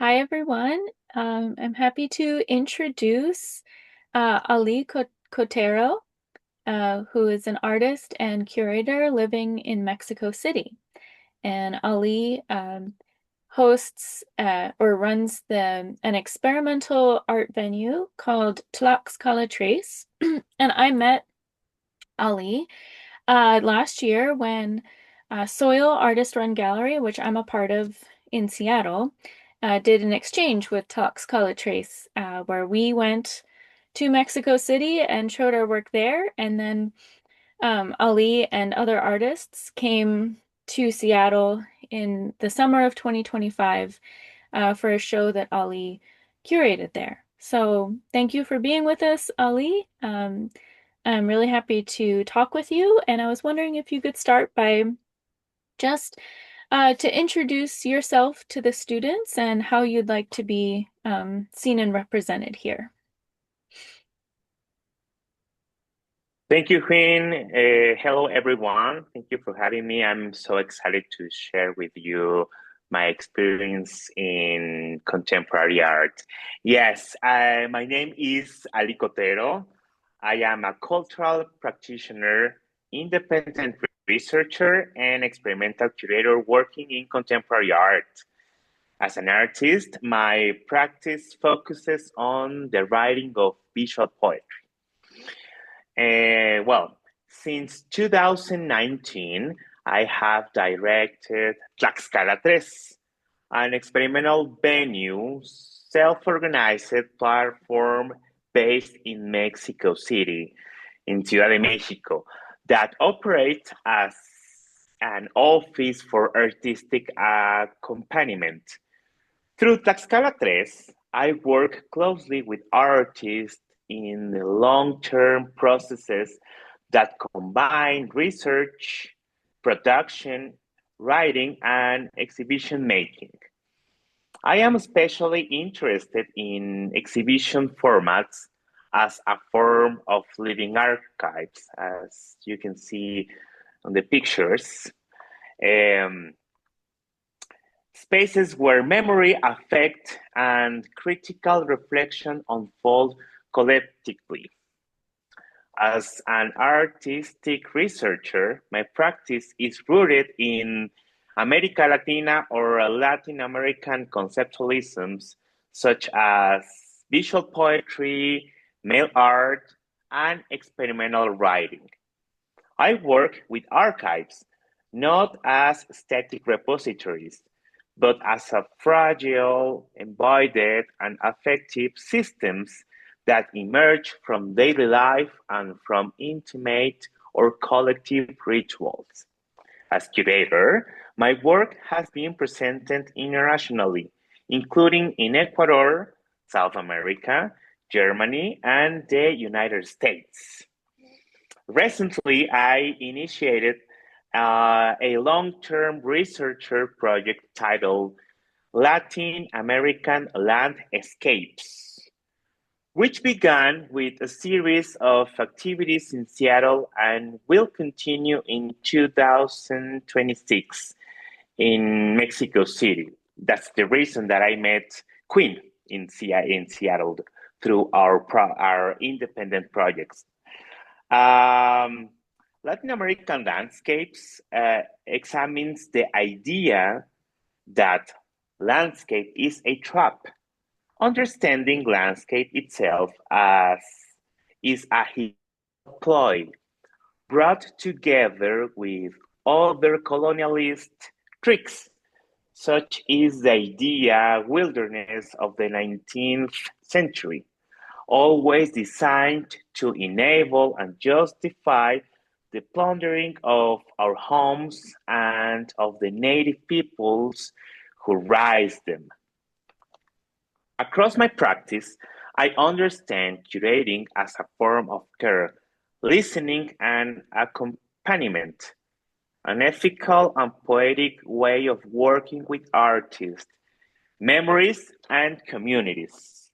Hi, everyone. I'm happy to introduce Ali Cotero, who is an artist and curator living in Mexico City. And Ali hosts or runs an experimental art venue called Tlaxcala Trace. And I met Ali last year when Soil Artist Run Gallery, which I'm a part of in Seattle, did an exchange with Tlaxcala Trace, where we went to Mexico City and showed our work there. And then Ali and other artists came to Seattle in the summer of 2025 for a show that Ali curated there. So thank you for being with us, Ali. I'm really happy to talk with you, and I was wondering if you could start by just to introduce yourself to the students and how you'd like to be seen and represented here. Thank you, Queen. Hello, everyone. Thank you for having me. I'm so excited to share with you my experience in contemporary art. Yes, my name is Alí Cotero. I am a cultural practitioner, independent researcher, and experimental curator working in contemporary art. As an artist, my practice focuses on the writing of visual poetry. Since 2019, I have directed Tlaxcala Tres, an experimental venue, self-organized platform based in Mexico City, in Ciudad de Mexico, that operates as an office for artistic accompaniment. Through Tlaxcala Tres, I work closely with artists in the long-term processes that combine research, production, writing, and exhibition making. I am especially interested in exhibition formats as a form of living archives, as you can see on the pictures. Um, Spaces where memory, affect, and critical reflection unfold collectively. As an artistic researcher, my practice is rooted in America Latina or Latin American conceptualisms such as visual poetry, mail art, and experimental writing. I work with archives, not as static repositories, but as a fragile, embodied, and affective systems that emerge from daily life and from intimate or collective rituals. As curator, my work has been presented internationally, including in Ecuador, South America, Germany, and the United States. Recently, I initiated a long-term researcher project titled Latin American Landscapes, which began with a series of activities in Seattle and will continue in 2026 in Mexico City. That's the reason that I met Queen in Seattle through our independent projects. Um, Latin American landscapes examines the idea that landscape is a trap, understanding landscape itself as is a ploy brought together with other colonialist tricks, such is the idea wilderness of the 19th century, always designed to enable and justify the plundering of our homes and of the native peoples who raised them. Across my practice, I understand curating as a form of care, listening, and accompaniment, an ethical and poetic way of working with artists, memories, and communities.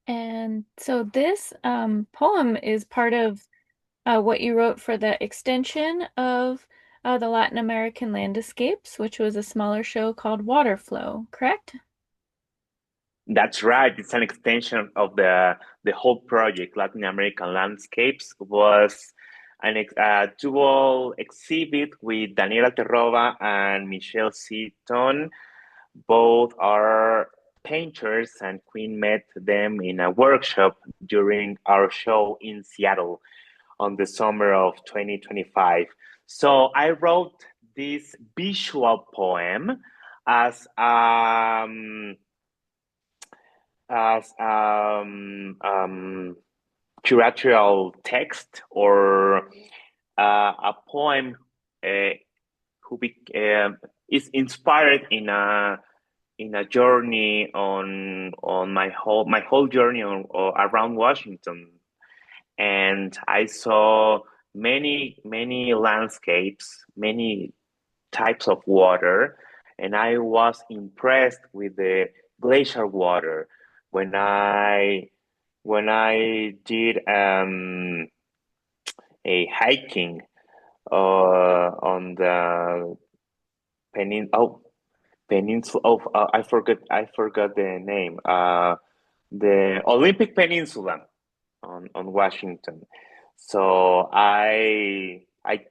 And And so this poem is part of what you wrote for the extension of the Latin American Landscapes, which was a smaller show called Water Flow, correct? That's right. It's an extension of the whole project. Latin American Landscapes was a dual exhibit with Daniela Terrova and Michelle Seaton. Both are painters, and Queen met them in a workshop during our show in Seattle on the summer of 2025. So I wrote this visual poem as curatorial text or a poem uh, who is inspired in a journey on my whole journey around Washington, and I saw many landscapes, many types of water, and I was impressed with the glacier water when I did a hiking on the peninsula of I forgot the name, the Olympic Peninsula on Washington. So I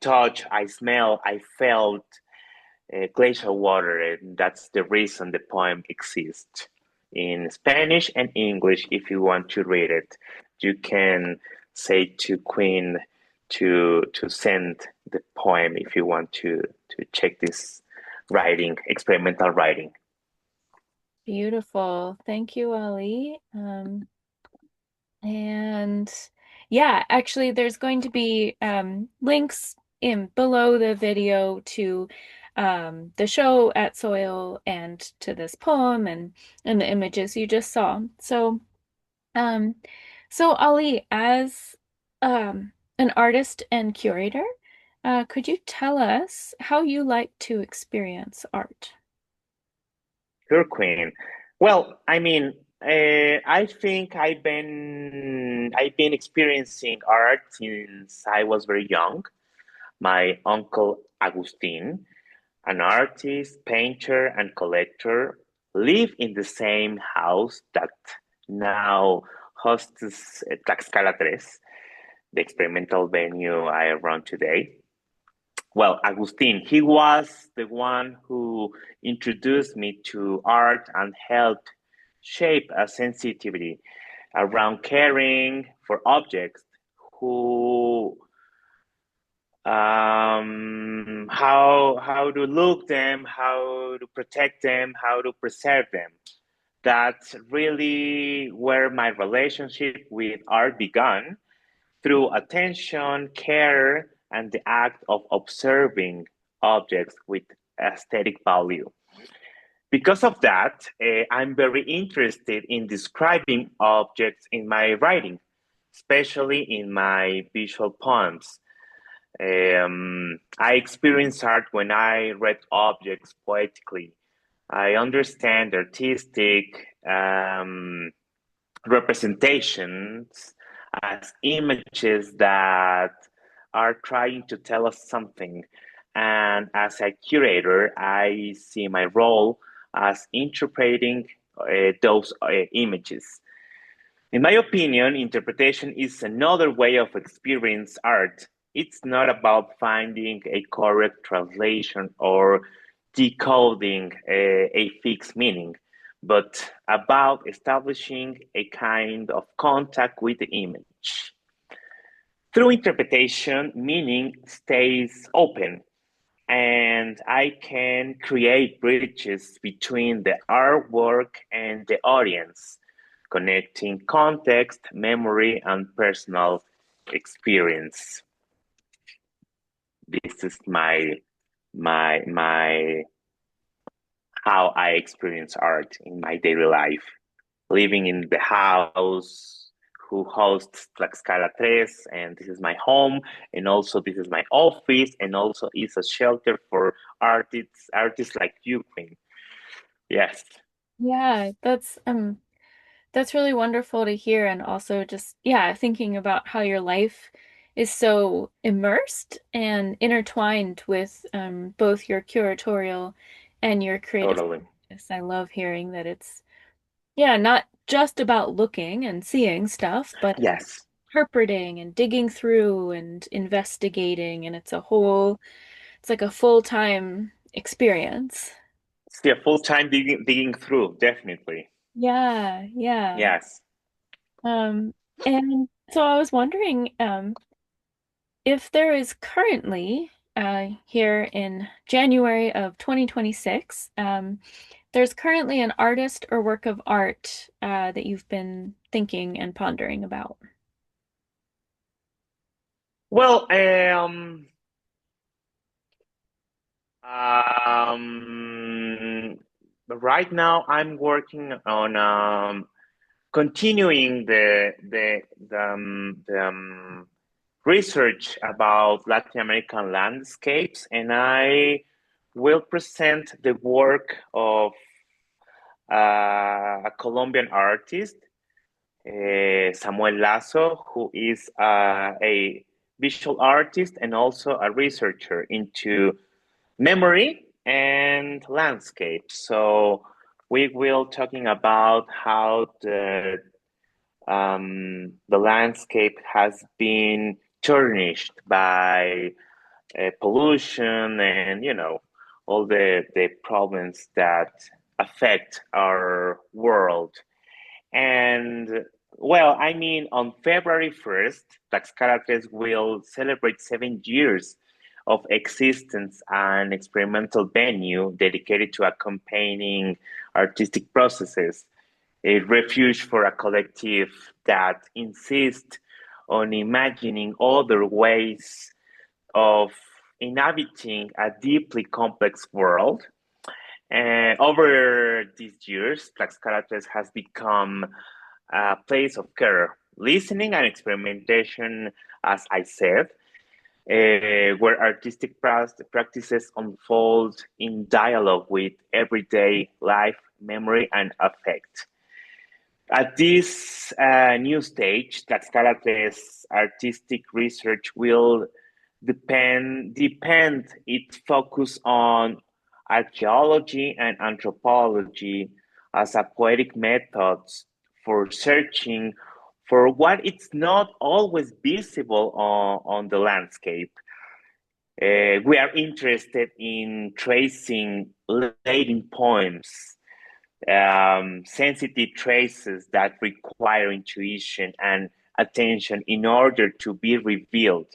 touched, I smelled, I felt glacial water, and that's the reason the poem exists in Spanish and English. If you want to read it, you can say to Queen to send the poem if you want to check this writing, experimental writing. Beautiful. Thank you, Ali. And yeah, actually, there's going to be links in below the video to the show at Soil and to this poem and the images you just saw. Um, so Ali, as an artist and curator, could you tell us how you like to experience art? Sure, Queen. Well, I mean, I think I've been experiencing art since I was very young. My uncle Agustin, an artist, painter, and collector, live in the same house that now hosts Tlaxcala 3, the experimental venue I run today. Well, Agustin, he was the one who introduced me to art and helped shape a sensitivity around caring for objects who how to look them, how to protect them, how to preserve them. That's really where my relationship with art began, through attention, care, and the act of observing objects with aesthetic value. Because of that, I'm very interested in describing objects in my writing, especially in my visual poems. I experience art when I read objects poetically. I understand artistic representations as images that are trying to tell us something. And as a curator, I see my role as interpreting those images. In my opinion, interpretation is another way of experience art. It's not about finding a correct translation or decoding a fixed meaning, but about establishing a kind of contact with the image. Through interpretation, meaning stays open, and I can create bridges between the artwork and the audience, connecting context, memory, and personal experience. This is my how I experience art in my daily life. Living in the house who hosts Tlaxcala 3, and this is my home, and also this is my office, and also is a shelter for artists like you, Queen. Yes. Yeah, that's That's really wonderful to hear. And also just, yeah, thinking about how your life is so immersed and intertwined with both your curatorial and your creative Totally. practice. I love hearing that it's, yeah, not just about looking and seeing stuff, but Yes. interpreting and digging through and investigating. And it's like a full-time experience. It's a full-time digging through, definitely. Yeah, yeah. Yes. Um, and so I was wondering, if there is currently, here in January of 2026, there's currently an artist or work of art, that you've been thinking and pondering about. Well, um, right now I'm working on continuing the research about Latin American landscapes, and I will present the work of a Colombian artist, Samuel Lasso, who is a visual artist and also a researcher into memory and landscape. So we will talking about how the landscape has been tarnished by pollution and all the problems that affect our world. And well, I mean, on February 1st, Tlaxcala will celebrate 7 years of existence, an experimental venue dedicated to accompanying artistic processes, a refuge for a collective that insists on imagining other ways of inhabiting a deeply complex world. And over these years, Tlaxcala has become a place of care, listening, and experimentation, as I said, where artistic practices unfold in dialogue with everyday life, memory, and affect. At this new stage, Tlaxcala's artistic research will depend its focus on archaeology and anthropology as a poetic methods for searching for what is not always visible on the landscape. We are interested in tracing latent poems, sensitive traces that require intuition and attention in order to be revealed,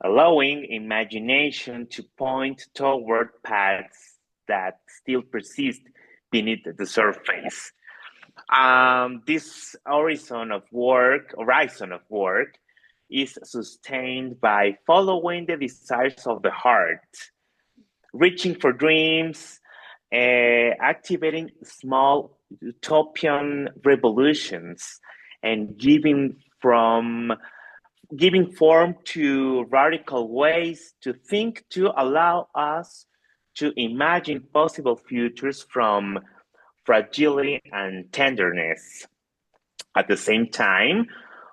allowing imagination to point toward paths that still persist beneath the surface. This horizon of work is sustained by following the desires of the heart, reaching for dreams, activating small utopian revolutions, and giving form to radical ways to think to allow us to imagine possible futures from fragility and tenderness. At the same time,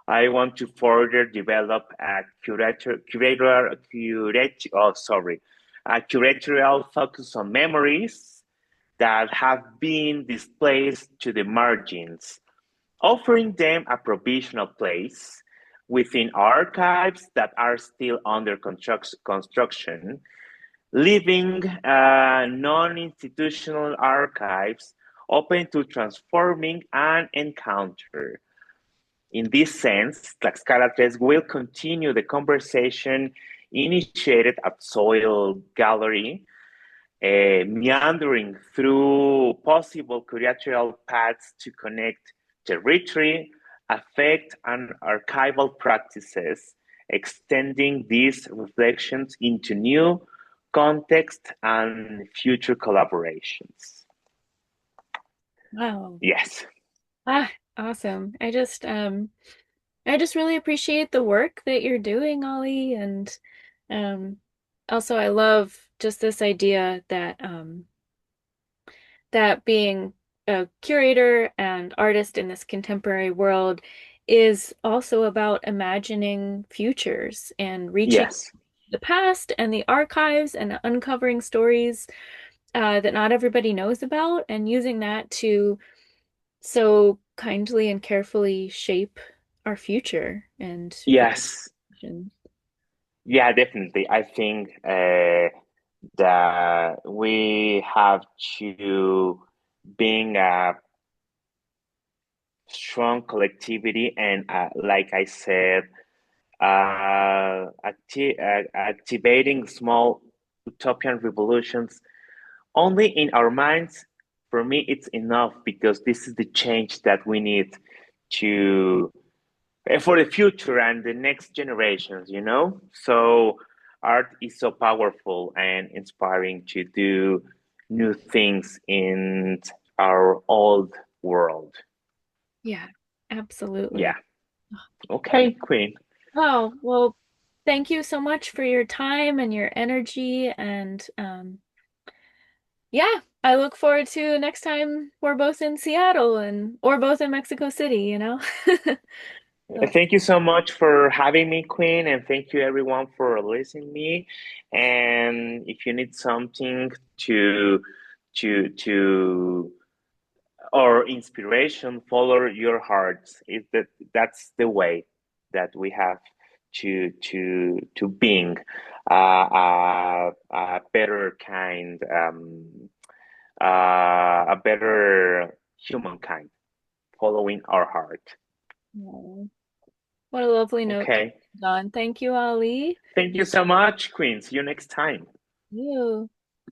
I want to further develop a curatorial focus on memories that have been displaced to the margins, offering them a provisional place within archives that are still under construction, leaving non-institutional archives open to transforming an encounter. In this sense, Tlaxcala will continue the conversation initiated at Soil Gallery, meandering through possible curatorial paths to connect territory, affect, and archival practices, extending these reflections into new context and future collaborations. Wow. Yes. Ah, awesome. I just really appreciate the work that you're doing, Ollie, and um also I love just this idea that that being a curator and artist in this contemporary world is also about imagining futures and reaching Yes. the past and the archives and uncovering stories that not everybody knows about and using that to so kindly and carefully shape our future and future Yes. generations. Yeah, definitely. I think that we have to being a strong collectivity and like I said, activating small utopian revolutions only in our minds. For me, it's enough because this is the change that we need to for the future and the next generations, you know? So art is so powerful and inspiring to do new things in our old world. Yeah, Yeah. absolutely. Okay, Queen. Oh, well, thank you so much for your time and your energy. And yeah, I look forward to next time we're both in Seattle and or both in Mexico City, you know? So, Thank you so much for having me, Queen, and thank you everyone for listening to me. And if you need something to or inspiration, follow your hearts. Is that's the way that we have to being a better kind, a better humankind, following our heart. oh, what a lovely note to Okay. end on. Thank you, Ali. Thank you so much, Queen. See you next time. You.